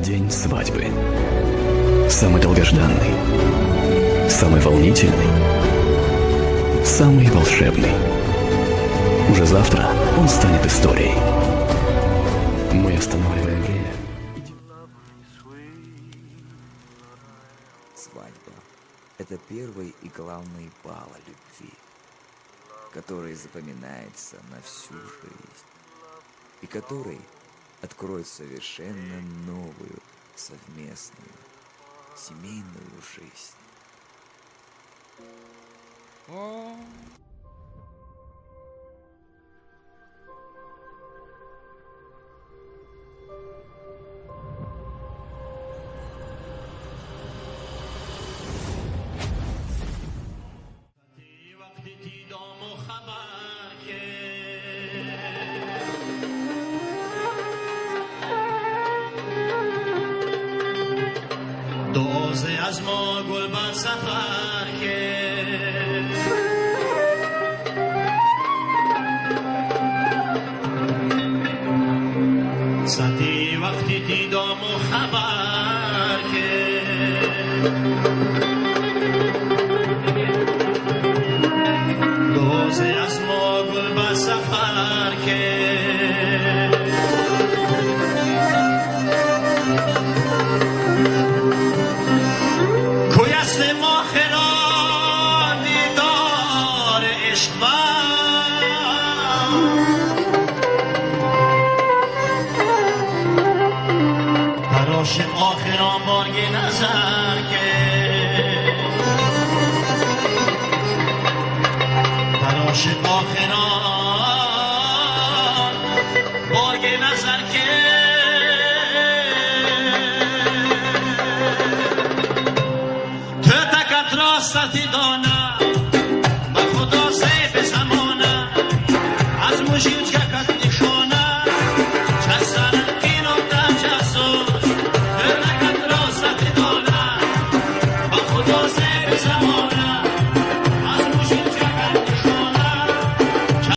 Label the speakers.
Speaker 1: День свадьбы. Самый долгожданный, самый волнительный, самый волшебный. Уже завтра он станет историей. Мы останавливаем время.
Speaker 2: Свадьба – это первый и главный бал любви, который запоминается на всю жизнь и который откроет совершенно новую совместную семейную жизнь.
Speaker 3: دوزه از ما گل بر سفر کرد سطی وقتی دیدم و خبر کرد دوزه از ما گل بر سفر کرد عاشق آخران بارگ نظر کرد در عاشق آخران بارگ نظر کرد تو تکت راستی دانم و خدا سیب زمانم از موجود